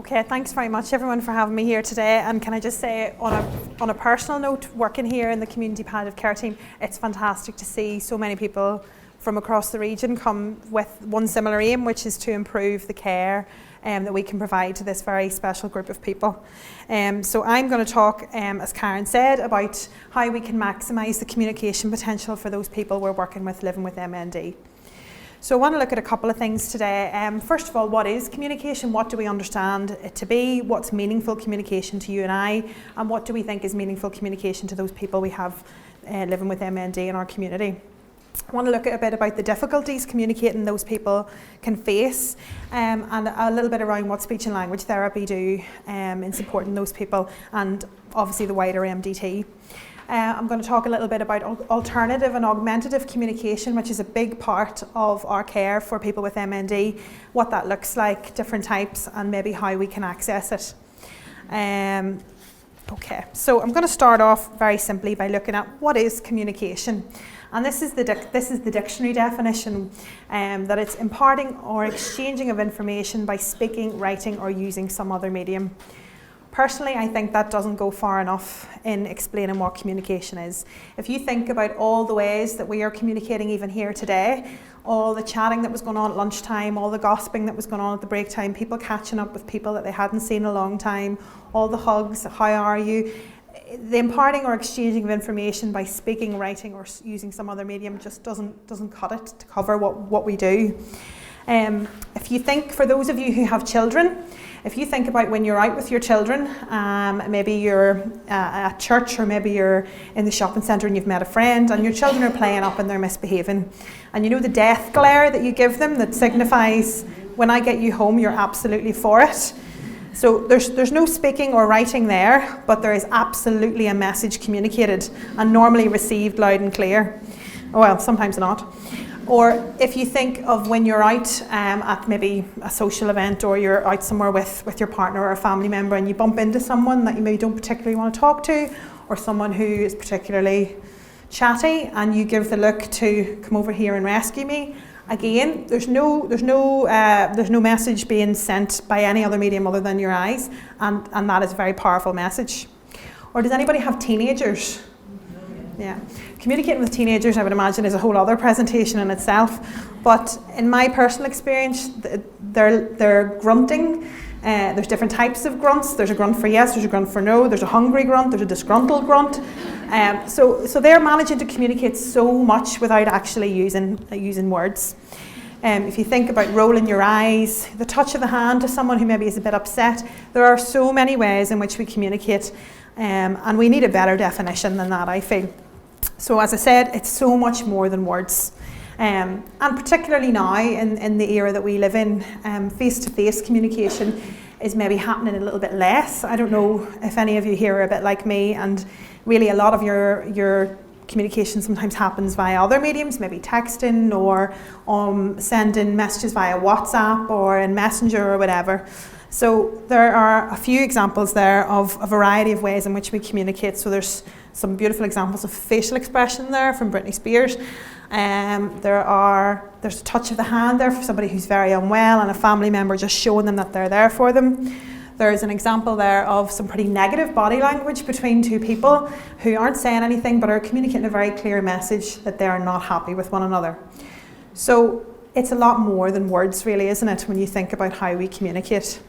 Okay, thanks very much everyone for having me here today. And can I just say, on a personal note, working here in the community palliative care team, it's fantastic to see so many people from across the region come with one similar aim, which is to improve the care that we can provide to this very special group of people. So I'm going to talk, as Karen said, about how we can maximise the communication potential for those people we're working with living with MND. So I want to look at a couple of things today. First of all, what is communication? What do we understand it to be? What's meaningful communication to you and I? And what do we think is meaningful communication to those people we have living with MND in our community? I want to look at a bit about the difficulties communicating those people can face, and a little bit around what speech and language therapy do in supporting those people, and obviously the wider MDT. I'm going to talk a little bit about alternative and augmentative communication, which is a big part of our care for people with MND, what that looks like, different types, and maybe how we can access it. Okay, so I'm going to start off very simply by looking at what is communication. And this is the dictionary definition, that it's imparting or exchanging of information by speaking, writing, or using some other medium. Personally, I think that doesn't go far enough in explaining what communication is. If you think about all the ways that we are communicating even here today, all the chatting that was going on at lunchtime, all the gossiping that was going on at the break time, people catching up with people that they hadn't seen in a long time, all the hugs, how are you? The imparting or exchanging of information by speaking, writing, or using some other medium just doesn't cut it to cover what we do. If you think, for those of you who have children, if you think about when you're out with your children, maybe you're at church, or maybe you're in the shopping centre and you've met a friend and your children are playing up and they're misbehaving, and you know the death glare that you give them that signifies, when I get you home, you're absolutely for it. So there's no speaking or writing there, but there is absolutely a message communicated, and normally received loud and clear. Well, sometimes not. Or if you think of when you're out at maybe a social event, or you're out somewhere with your partner or a family member, and you bump into someone that you maybe don't particularly want to talk to, or someone who is particularly chatty, and you give the look to come over here and rescue me. Again, there's no message being sent by any other medium other than your eyes, and that is a very powerful message. Or does anybody have teenagers? Yeah. Communicating with teenagers, I would imagine, is a whole other presentation in itself. But in my personal experience, they're grunting. There's different types of grunts. There's a grunt for yes, there's a grunt for no, there's a hungry grunt, there's a disgruntled grunt. So they're managing to communicate so much without actually using words. If you think about rolling your eyes, the touch of the hand to someone who maybe is a bit upset, there are so many ways in which we communicate, and we need a better definition than that, I feel. So as I said, it's so much more than words. And particularly now, in the era that we live in, face-to-face communication is maybe happening a little bit less. I don't know if any of you here are a bit like me, and really a lot of your communication sometimes happens via other mediums, maybe texting, or sending messages via WhatsApp or in Messenger or whatever. So there are a few examples there of a variety of ways in which we communicate. So there's some beautiful examples of facial expression there from Britney Spears. There's a touch of the hand there for somebody who's very unwell, and a family member just showing them that they're there for them. There's an example there of some pretty negative body language between two people who aren't saying anything but are communicating a very clear message that they are not happy with one another. So it's a lot more than words, really, isn't it, when you think about how we communicate.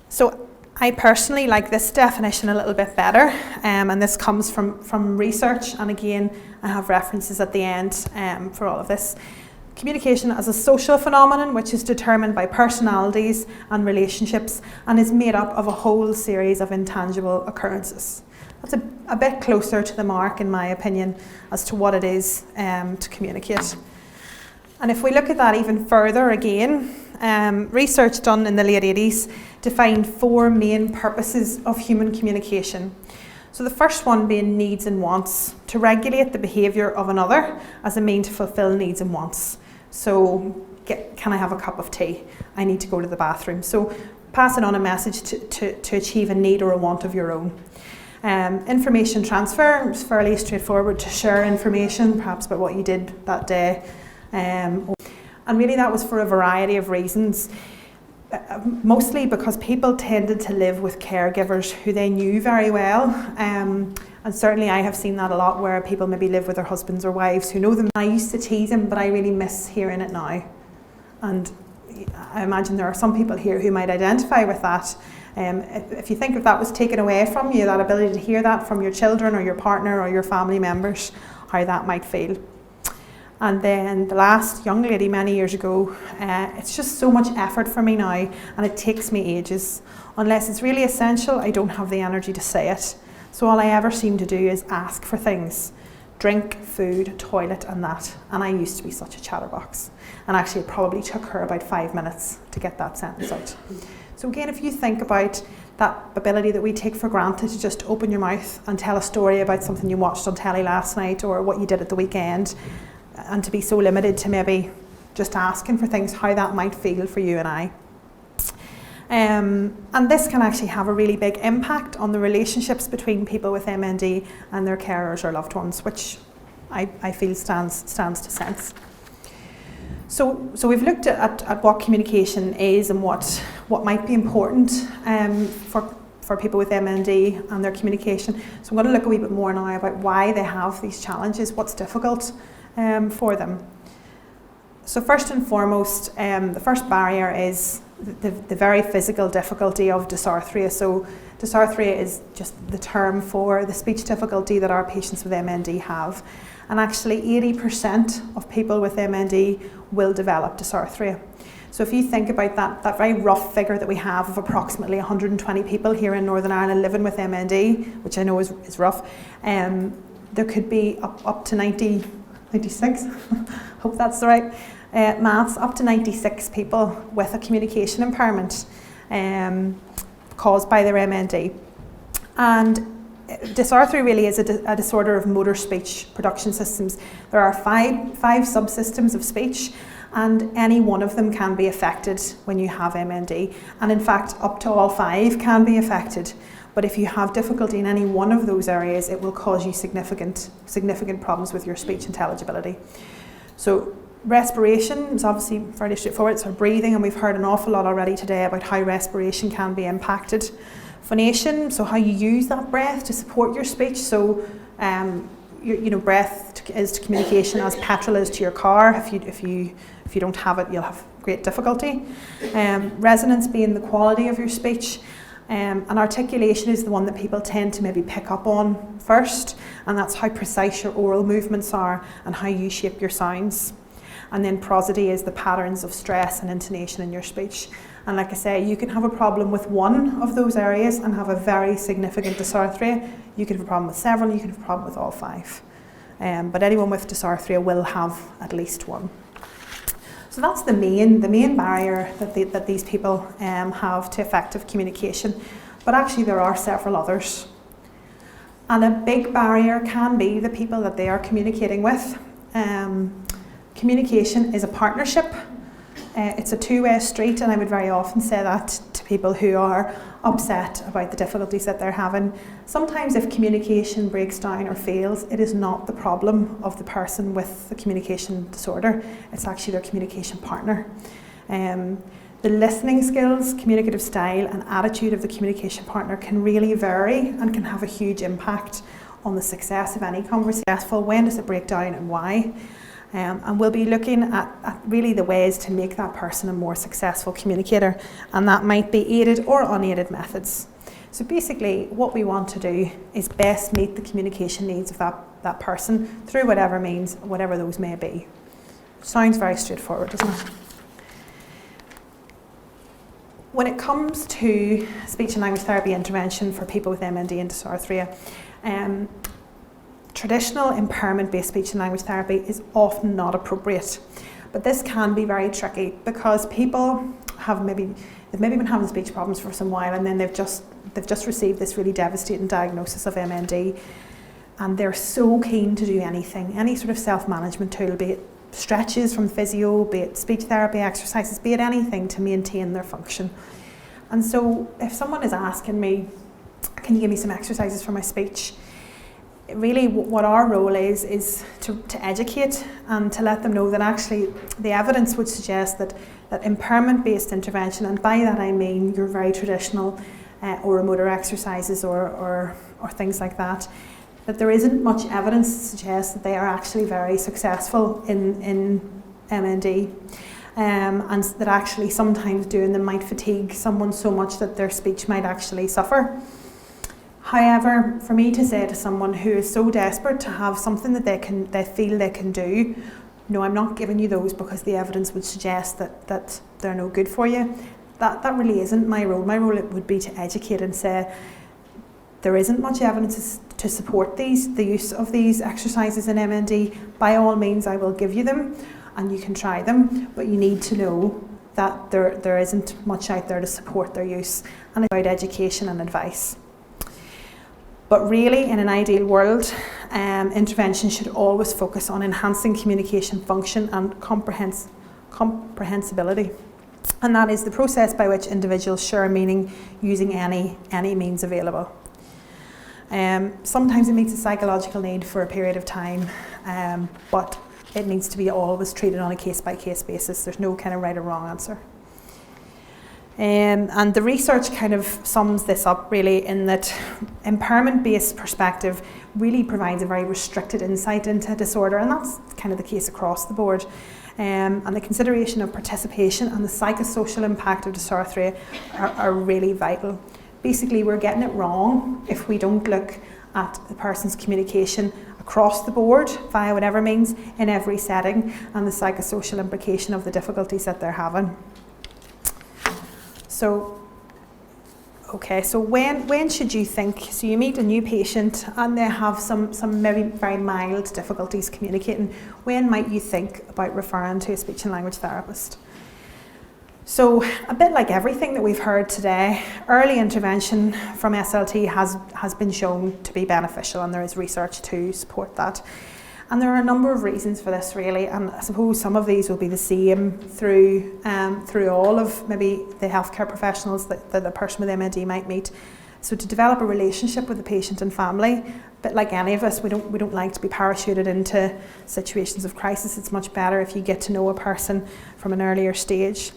So I personally like this definition a little bit better, and this comes from research, and again I have references at the end for all of this. Communication as a social phenomenon which is determined by personalities and relationships, and is made up of a whole series of intangible occurrences. That's a bit closer to the mark, in my opinion, as to what it is to communicate. And if we look at that even further again, research done in the late 80s defined 4 main purposes of human communication. So the first one being needs and wants, to regulate the behaviour of another as a mean to fulfil needs and wants. So, can I have a cup of tea? I need to go to the bathroom. So passing on a message to achieve a need or a want of your own. Information transfer is fairly straightforward, to share information, perhaps about what you did that day. And really that was for a variety of reasons. mostly because people tended to live with caregivers who they knew very well. And certainly I have seen that a lot, where people maybe live with their husbands or wives who know them. I used to tease them, but I really miss hearing it now. And I imagine there are some people here who might identify with that. If you think if that was taken away from you, that ability to hear that from your children or your partner or your family members, how that might feel. And then the last young lady many years ago, it's just so much effort for me now, and it takes me ages. Unless it's really essential, I don't have the energy to say it. So all I ever seem to do is ask for things. Drink, food, toilet and that. And I used to be such a chatterbox. And actually it probably took her about 5 minutes to get that sentence out. So again, if you think about that ability that we take for granted to just open your mouth and tell a story about something you watched on telly last night or what you did at the weekend, and to be so limited to maybe just asking for things, how that might feel for you and I. And this can actually have a really big impact on the relationships between people with MND and their carers or loved ones, which I feel stands to sense. So we've looked at what communication is and what might be important for people with MND and their communication. So I'm going to look a wee bit more now about why they have these challenges, what's difficult for them. So first and foremost, the first barrier is the very physical difficulty of dysarthria. So dysarthria is just the term for the speech difficulty that our patients with MND have. And actually 80% of people with MND will develop dysarthria. So if you think about that very rough figure that we have of approximately 120 people here in Northern Ireland living with MND, which I know is rough, there could be up to 96, hope that's the right maths, up to 96 people with a communication impairment caused by their MND. And dysarthria really is a disorder of motor speech production systems. There are five subsystems of speech, and any one of them can be affected when you have MND. And in fact, up to all 5 can be affected. But if you have difficulty in any one of those areas, it will cause you significant problems with your speech intelligibility. So respiration is obviously fairly straightforward. So breathing, and we've heard an awful lot already today about how respiration can be impacted. Phonation, so how you use that breath to support your speech. So breath is to communication as petrol is to your car. If you don't have it, you'll have great difficulty. Resonance being the quality of your speech. And articulation is the one that people tend to maybe pick up on first, and that's how precise your oral movements are and how you shape your sounds. And then prosody is the patterns of stress and intonation in your speech. And like I say, you can have a problem with one of those areas and have a very significant dysarthria. You can have a problem with several, you can have a problem with all 5. But anyone with dysarthria will have at least one. So that's the main barrier that these people have to effective communication. But actually there are several others. And a big barrier can be the people that they are communicating with. Communication is a partnership. It's a two-way street, and I would very often say that to people who are upset about the difficulties that they're having. Sometimes if communication breaks down or fails, it is not the problem of the person with the communication disorder, it's actually their communication partner. The listening skills, communicative style and attitude of the communication partner can really vary and can have a huge impact on the success of any conversation. When does it break down and why? And we'll be looking at really the ways to make that person a more successful communicator, and that might be aided or unaided methods. So basically what we want to do is best meet the communication needs of that person through whatever means, whatever those may be. Sounds very straightforward, doesn't it? When it comes to speech and language therapy intervention for people with MND and dysarthria, traditional impairment-based speech and language therapy is often not appropriate, but this can be very tricky because people have maybe been having speech problems for some while, and then they've just received this really devastating diagnosis of MND, and they're so keen to do anything, any sort of self-management tool, be it stretches from physio, be it speech therapy exercises, be it anything to maintain their function. And so if someone is asking me, can you give me some exercises for my speech? really what our role is to educate and to let them know that actually the evidence would suggest that impairment-based intervention, and by that I mean your very traditional oromotor exercises or things like that there isn't much evidence to suggest that they are actually very successful in MND. And that actually sometimes doing them might fatigue someone so much that their speech might actually suffer. However, for me to say to someone who is so desperate to have something that they feel they can do, no, I'm not giving you those because the evidence would suggest that they're no good for you. That really isn't my role. My role would be to educate and say there isn't much evidence to support the use of these exercises in MND. By all means, I will give you them and you can try them, but you need to know that there isn't much out there to support their use, and about education and advice. But really, in an ideal world, intervention should always focus on enhancing communication function and comprehensibility. And that is the process by which individuals share meaning using any means available. Sometimes it meets a psychological need for a period of time, but it needs to be always treated on a case-by-case basis. There's no kind of right or wrong answer. And the research kind of sums this up really in that impairment-based perspective really provides a very restricted insight into disorder, and that's kind of the case across the board. And the consideration of participation and the psychosocial impact of dysarthria are really vital. Basically, we're getting it wrong if we don't look at the person's communication across the board via whatever means in every setting and the psychosocial implication of the difficulties that they're having. So when should you think, so you meet a new patient and they have some maybe very mild difficulties communicating, when might you think about referring to a speech and language therapist? So a bit like everything that we've heard today, early intervention from SLT has been shown to be beneficial, and there is research to support that. And there are a number of reasons for this really, and I suppose some of these will be the same through all of maybe the healthcare professionals that a person with MND might meet. So to develop a relationship with the patient and family, a bit like any of us, we don't like to be parachuted into situations of crisis. It's much better if you get to know a person from an earlier stage.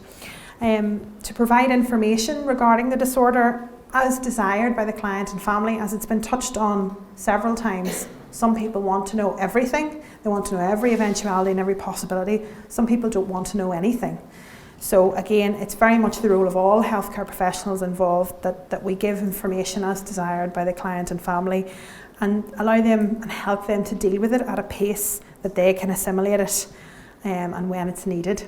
To provide information regarding the disorder as desired by the client and family, as it's been touched on several times. Some people want to know everything. They want to know every eventuality and every possibility. Some people don't want to know anything. So again, it's very much the role of all healthcare professionals involved that we give information as desired by the client and family and allow them and help them to deal with it at a pace that they can assimilate it and when it's needed.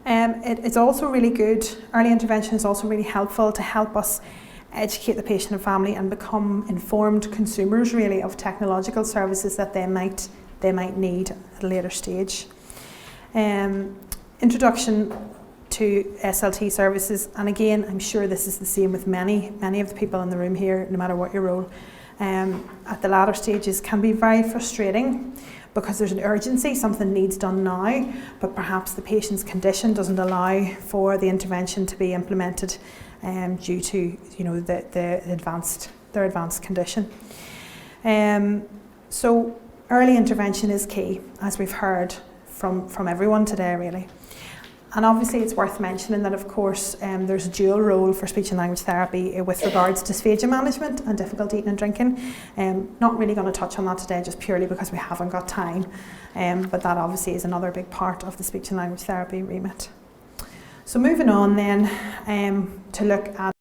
It's also really good, early intervention is also really helpful to help us educate the patient and family and become informed consumers really of technological services that they might need at a later stage. Introduction to SLT services, and again I'm sure this is the same with many of the people in the room here, no matter what your role, at the latter stages can be very frustrating because there's an urgency, something needs done now, but perhaps the patient's condition doesn't allow for the intervention to be implemented due to their advanced condition. So early intervention is key, as we've heard from everyone today really. And obviously it's worth mentioning that of course there's a dual role for speech and language therapy with regards to dysphagia management and difficulty eating and drinking. Not really going to touch on that today just purely because we haven't got time, but that obviously is another big part of the speech and language therapy remit. So moving on then to look at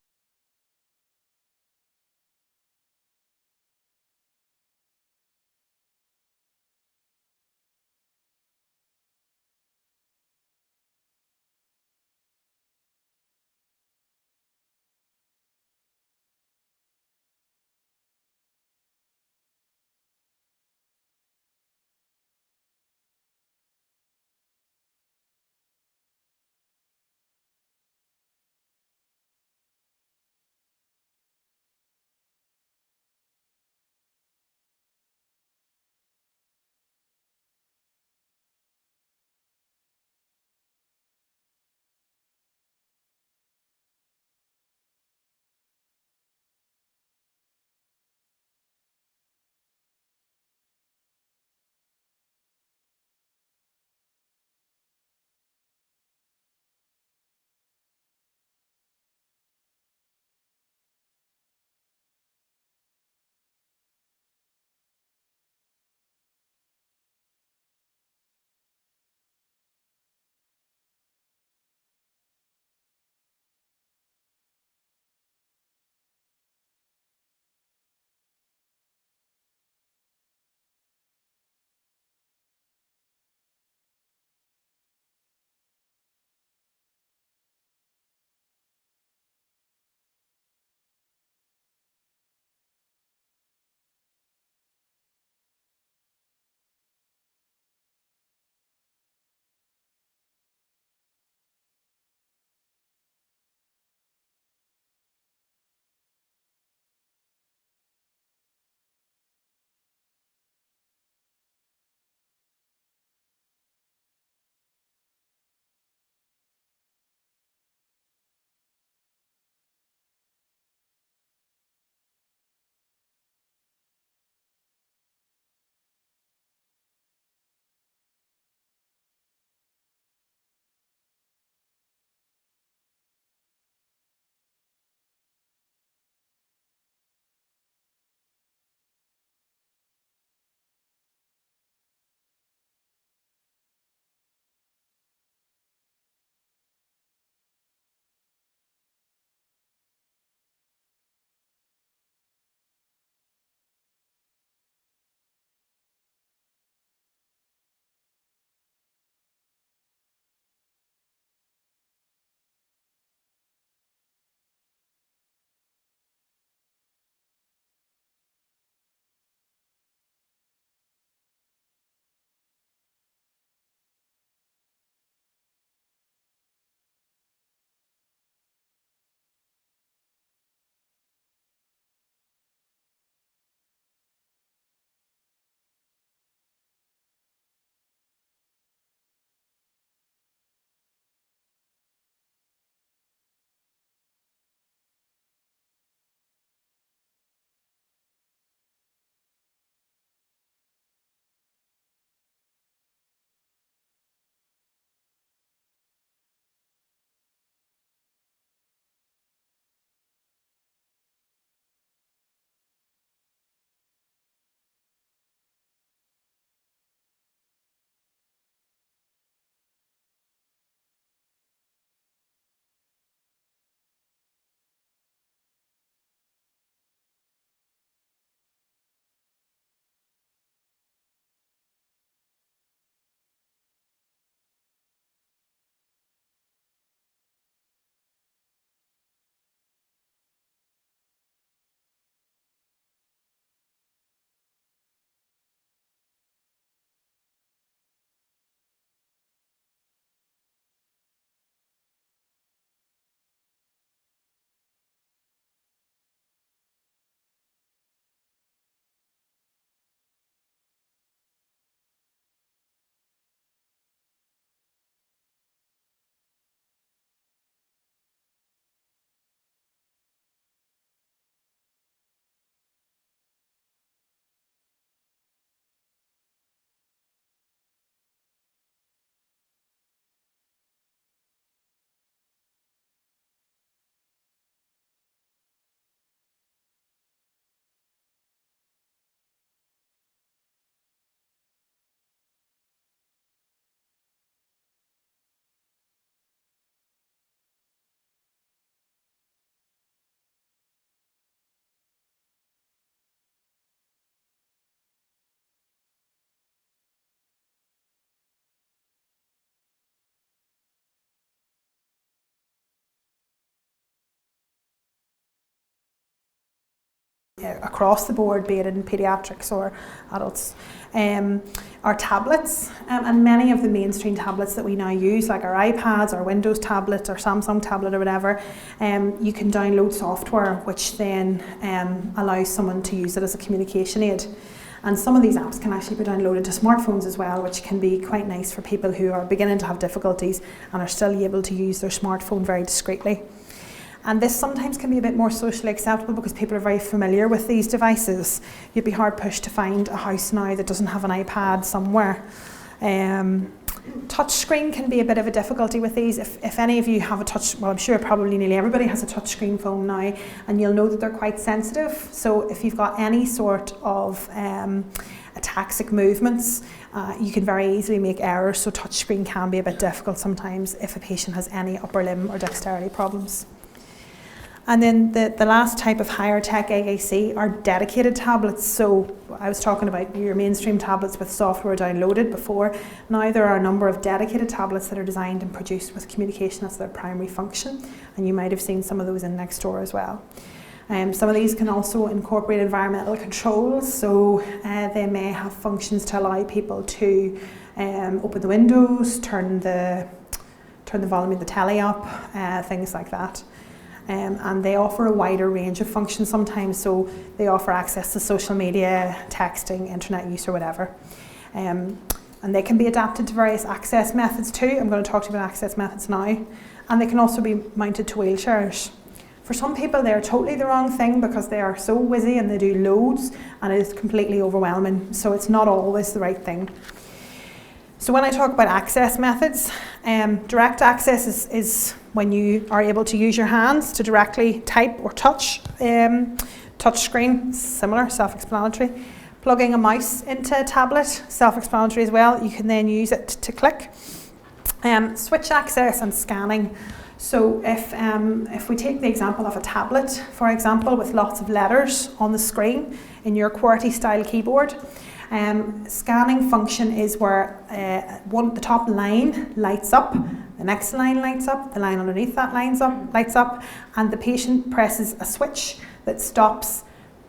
across the board, be it in paediatrics or adults. Our tablets, and many of the mainstream tablets that we now use, like our iPads, our Windows tablets, or Samsung tablet or whatever, you can download software which then allows someone to use it as a communication aid. And some of these apps can actually be downloaded to smartphones as well, which can be quite nice for people who are beginning to have difficulties and are still able to use their smartphone very discreetly. And this sometimes can be a bit more socially acceptable because people are very familiar with these devices. You'd be hard pushed to find a house now that doesn't have an iPad somewhere. Touchscreen can be a bit of a difficulty with these. If any of you have a touch, well, I'm sure probably nearly everybody has a touchscreen phone now, and you'll know that they're quite sensitive. So if you've got any sort of ataxic movements, you can very easily make errors. So touchscreen can be a bit difficult sometimes if a patient has any upper limb or dexterity problems. And then the last type of higher tech AAC are dedicated tablets. So I was talking about your mainstream tablets with software downloaded before. Now there are a number of dedicated tablets that are designed and produced with communication as their primary function. And you might have seen some of those in next door as well. Some of these can also incorporate environmental controls. So they may have functions to allow people to open the windows, turn the volume of the telly up, things like that. And they offer a wider range of functions sometimes, so they offer access to social media, texting, internet use or whatever. And they can be adapted to various access methods too. I'm going to talk to you about access methods now. And they can also be mounted to wheelchairs. For some people they're totally the wrong thing because they are so whizzy and they do loads and it is completely overwhelming, so it's not always the right thing. So when I talk about access methods, direct access is when you are able to use your hands to directly type or touch. Touch screen, similar, self-explanatory. Plugging a mouse into a tablet, self-explanatory as well. You can then use it to click. Switch access and scanning. So if we take the example of a tablet, for example, with lots of letters on the screen in your QWERTY style keyboard, scanning function is where the top line lights up, the next line lights up, the line underneath that lights up, and the patient presses a switch that stops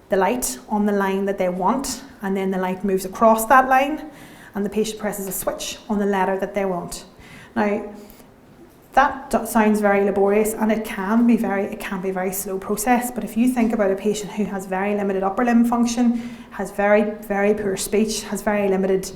the light on the line that they want, and then the light moves across that line, and the patient presses a switch on the letter that they want. Now, that sounds very laborious, and it can be a very slow process. But if you think about a patient who has very limited upper limb function, has very, very poor speech, has very limited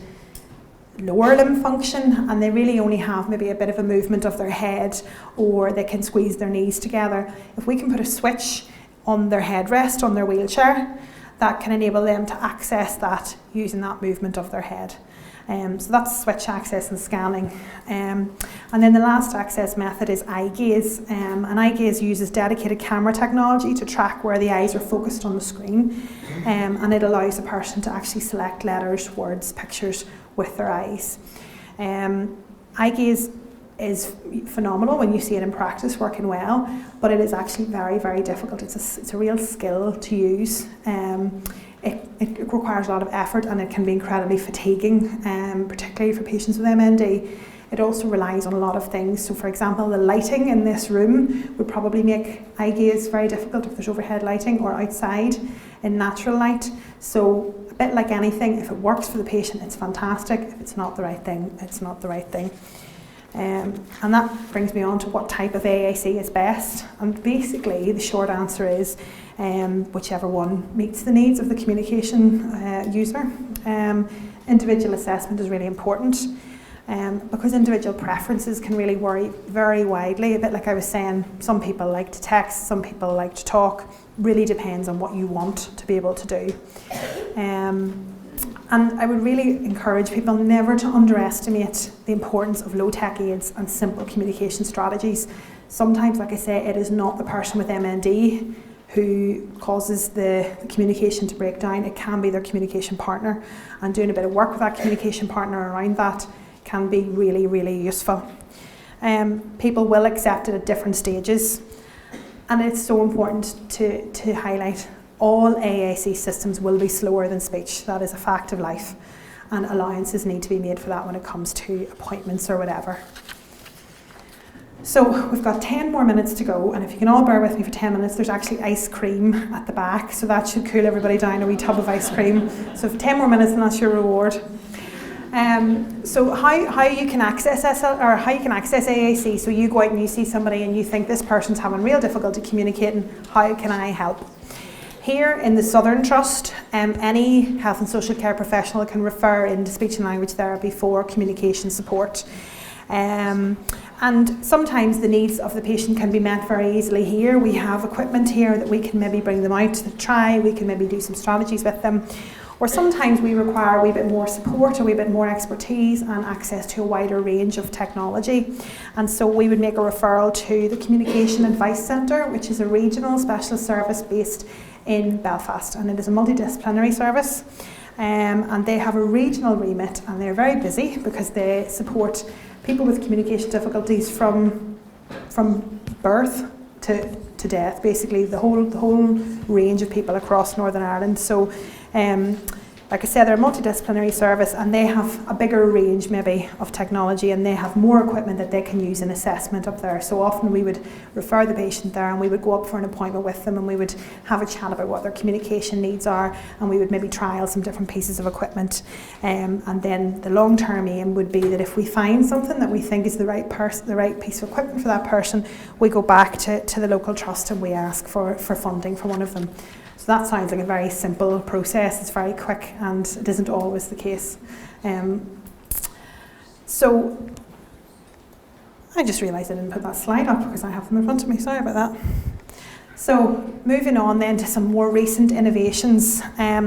lower limb function, and they really only have maybe a bit of a movement of their head, or they can squeeze their knees together. If we can put a switch on their headrest on their wheelchair, that can enable them to access that using that movement of their head. So that's switch access and scanning. And then the last access method is eye gaze. And eye gaze uses dedicated camera technology to track where the eyes are focused on the screen. And it allows a person to actually select letters, words, pictures with their eyes. Eye gaze is phenomenal when you see it in practice working well, but it is actually very, very difficult. It's a real skill to use. It requires a lot of effort, and it can be incredibly fatiguing, particularly for patients with MND. It also relies on a lot of things. So for example, the lighting in this room would probably make eye gaze very difficult if there's overhead lighting, or outside in natural light. So a bit like anything, if it works for the patient, it's fantastic. If it's not the right thing, it's not the right thing. And that brings me on to what type of AAC is best. And basically the short answer is whichever one meets the needs of the communication user. Individual assessment is really important because individual preferences can really vary very widely. A bit like I was saying, some people like to text, some people like to talk. Really depends on what you want to be able to do. And I would really encourage people never to underestimate the importance of low-tech aids and simple communication strategies. Sometimes, like I say, it is not the person with MND who causes the communication to break down. It can be their communication partner, and doing a bit of work with that communication partner around that can be really, really useful. People will accept it at different stages, and it's so important to highlight all AAC systems will be slower than speech. That is a fact of life, and allowances need to be made for that when it comes to appointments or whatever. So we've got 10 more minutes to go, and if you can all bear with me for 10 minutes, there's actually ice cream at the back, so that should cool everybody down, a wee tub of ice cream. So for 10 more minutes, and that's your reward. So how you can access AAC, so you go out and you see somebody and you think this person's having real difficulty communicating, how can I help? Here in the Southern Trust, any health and social care professional can refer into speech and language therapy for communication support. And sometimes the needs of the patient can be met very easily here. We have equipment here that we can maybe bring them out to try, we can maybe do some strategies with them. Or sometimes we require a wee bit more support, a wee bit more expertise and access to a wider range of technology. And so we would make a referral to the Communication Advice Centre, which is a regional specialist service based in Belfast, and it is a multidisciplinary service. And they have a regional remit, and they're very busy because they support people with communication difficulties from birth to death, basically the whole range of people across Northern Ireland. So like I said, they're a multidisciplinary service, and they have a bigger range maybe of technology, and they have more equipment that they can use in assessment up there. So often we would refer the patient there, and we would go up for an appointment with them, and we would have a chat about what their communication needs are, and we would maybe trial some different pieces of equipment. And then the long-term aim would be that if we find something that we think is the right piece of equipment for that person, we go back to the local trust and we ask for funding for one of them. So that sounds like a very simple process. It's very quick, and it isn't always the case. So I just realised I didn't put that slide up because I have them in front of me. Sorry about that. So moving on then to some more recent innovations. I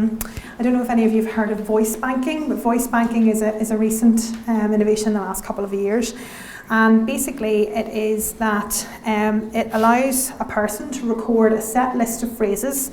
don't know if any of you have heard of voice banking, but voice banking is a recent innovation in the last couple of years. And basically it is that it allows a person to record a set list of phrases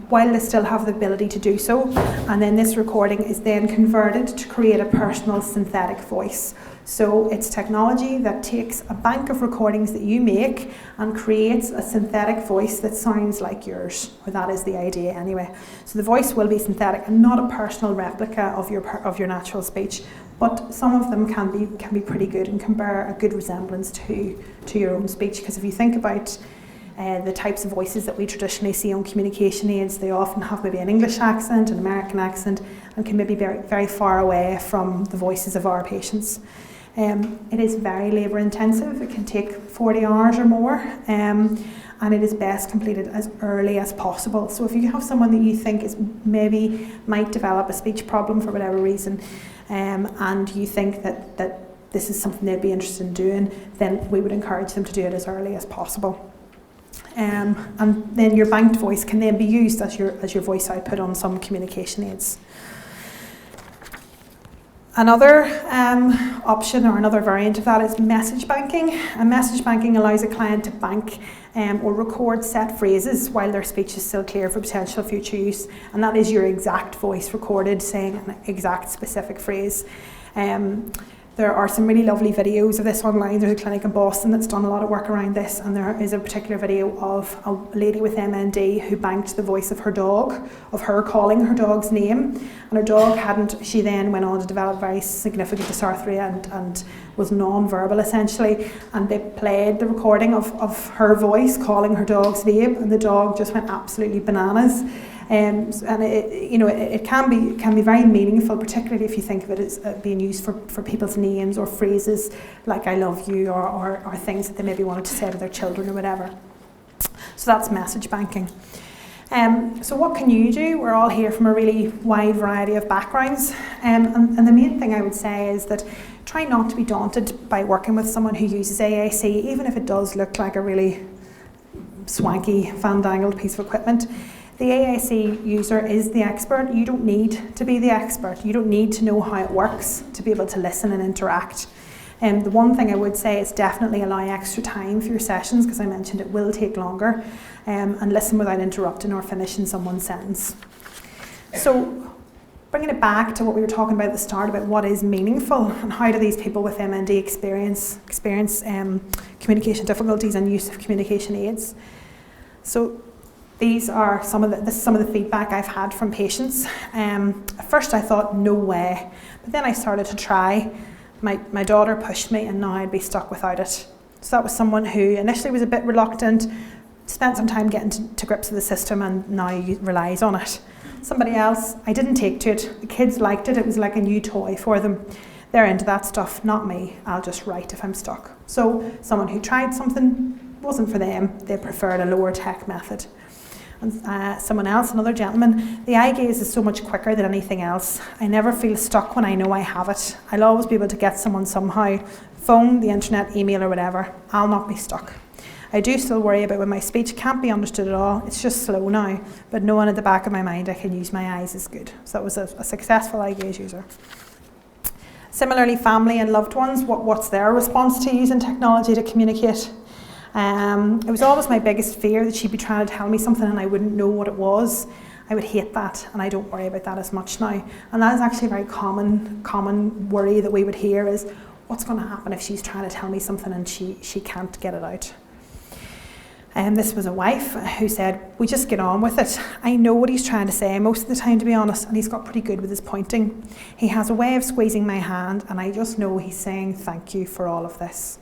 while they still have the ability to do so, and then this recording is then converted to create a personal synthetic voice. So it's technology that takes a bank of recordings that you make and creates a synthetic voice that sounds like yours, or that is the idea anyway. So the voice will be synthetic and not a personal replica of your natural speech, but some of them can be pretty good and can bear a good resemblance to your own speech. Because if you think about the types of voices that we traditionally see on communication aids, they often have maybe an English accent, an American accent, and can maybe be very, very far away from the voices of our patients. It is very labour intensive. It can take 40 hours or more, and it is best completed as early as possible. So if you have someone that you think might develop a speech problem for whatever reason, and you think that this is something they'd be interested in doing, then we would encourage them to do it as early as possible. And then your banked voice can then be used as your voice output on some communication aids. Another option, or another variant of that, is message banking. And message banking allows a client to bank or record set phrases while their speech is still clear for potential future use, and that is your exact voice recorded saying an exact specific phrase. There are some really lovely videos of this online. There's a clinic in Boston that's done a lot of work around this, and there is a particular video of a lady with MND who banked the voice of her dog, of her calling her dog's name, and her dog she then went on to develop very significant dysarthria and was non-verbal essentially, and they played the recording of her voice calling her dog's name, and the dog just went absolutely bananas. And it can be very meaningful, particularly if you think of it as being used for people's names or phrases like "I love you" or things that they maybe wanted to say to their children or whatever. So that's message banking. So what can you do? We're all here from a really wide variety of backgrounds, and the main thing I would say is that try not to be daunted by working with someone who uses AAC, even if it does look like a really swanky, fandangled piece of equipment. The AAC user is the expert. You don't need to be the expert. You don't need to know how it works to be able to listen and interact. The one thing I would say is definitely allow extra time for your sessions, because I mentioned it will take longer, and listen without interrupting or finishing someone's sentence. So bringing it back to what we were talking about at the start about what is meaningful and how do these people with MND experience communication difficulties and use of communication aids. So these are some of the feedback I've had from patients. At first I thought, no way, but then I started to try. My daughter pushed me, and now I'd be stuck without it. So that was someone who initially was a bit reluctant, spent some time getting to grips with the system and now relies on it. Somebody else, I didn't take to it. The kids liked it. It was like a new toy for them. They're into that stuff, not me. I'll just write if I'm stuck. So someone who tried something, wasn't for them. They preferred a lower tech method. And someone else, another gentleman, the eye gaze is so much quicker than anything else. I never feel stuck when I know I have it. I'll always be able to get someone somehow. Phone, the internet, email or whatever. I'll not be stuck. I do still worry about when my speech can't be understood at all. It's just slow now, but knowing at the back of my mind I can use my eyes is good. So that was a successful eye gaze user. Similarly, family and loved ones, what's their response to using technology to communicate? It was always my biggest fear that she'd be trying to tell me something and I wouldn't know what it was. I would hate that, and I don't worry about that as much now. And that is actually a very common worry that we would hear is, what's going to happen if she's trying to tell me something and she can't get it out? And this was a wife who said, we just get on with it. I know what he's trying to say most of the time, to be honest, and he's got pretty good with his pointing. He has a way of squeezing my hand, and I just know he's saying thank you for all of this,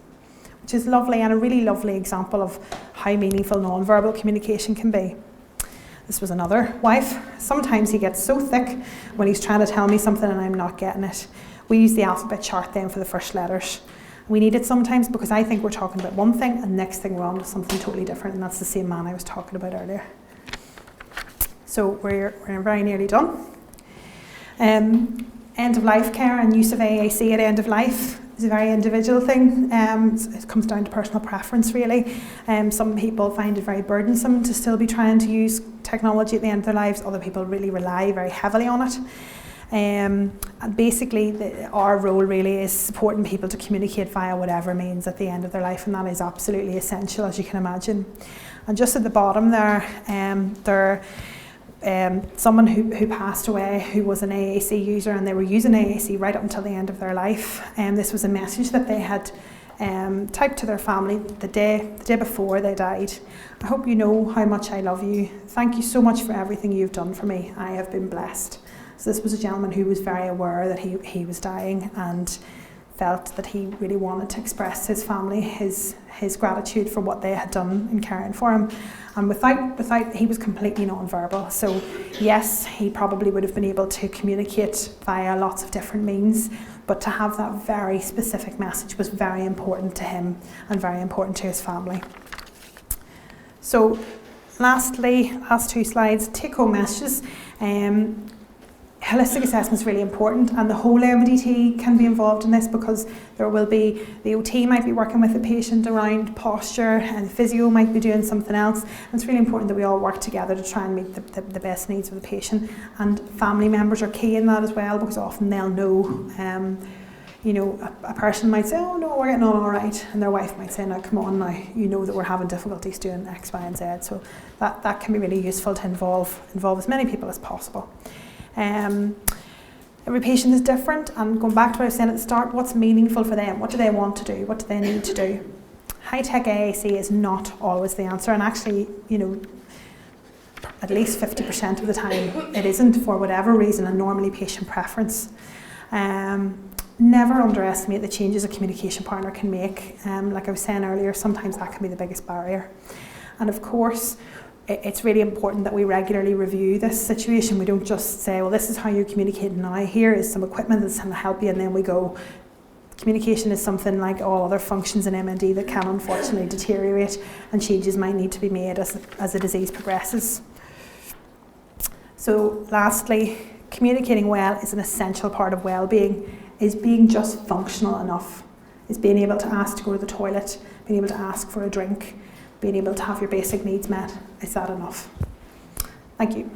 which is lovely and a really lovely example of how meaningful non-verbal communication can be. This was another wife. Sometimes he gets so thick when he's trying to tell me something and I'm not getting it. We use the alphabet chart then for the first letters. We need it sometimes because I think we're talking about one thing and next thing we're on to something totally different, and that's the same man I was talking about earlier. So we're very nearly done. End of life care and use of AAC at end of life is a very individual thing. It comes down to personal preference really. Some people find it very burdensome to still be trying to use technology at the end of their lives. Other people really rely very heavily on it. And basically our role really is supporting people to communicate via whatever means at the end of their life, and that is absolutely essential, as you can imagine. And just at the bottom there, someone who passed away who was an AAC user, and they were using AAC right up until the end of their life, and this was a message that they had typed to their family the day before they died. I hope you know how much I love you. Thank you so much for everything you've done for me. I have been blessed. So this was a gentleman who was very aware that he was dying and felt that he really wanted to express his family his gratitude for what they had done in caring for him. And without he was completely non-verbal. So yes, he probably would have been able to communicate via lots of different means, but to have that very specific message was very important to him and very important to his family. So lastly, last two slides, take-home messages. Holistic assessment is really important, and the whole MDT can be involved in this because there will be, the OT might be working with the patient around posture, and the physio might be doing something else. And it's really important that we all work together to try and meet the best needs of the patient, and family members are key in that as well, because often they'll know, you know, a person might say, oh no, we're getting on all right, and their wife might say, now come on now, you know that we're having difficulties doing X, Y and Z. So that can be really useful to involve as many people as possible. Every patient is different, and going back to what I was saying at the start, what's meaningful for them? What do they want to do? What do they need to do? High-tech AAC is not always the answer, and actually, you know, at least 50% of the time it isn't, for whatever reason, and normally patient preference. Never underestimate the changes a communication partner can make. Like I was saying earlier, sometimes that can be the biggest barrier. And of course, it's really important that we regularly review this situation. We don't just say, well, this is how you're communicating now. Here is some equipment that's going to help you, and then we go. Communication is something like all other functions in MND that can unfortunately deteriorate, and changes might need to be made as the disease progresses. So lastly, communicating well is an essential part of well-being. Is being just functional enough. Is being able to ask to go to the toilet, being able to ask for a drink, being able to have your basic needs met. Is that enough? Thank you.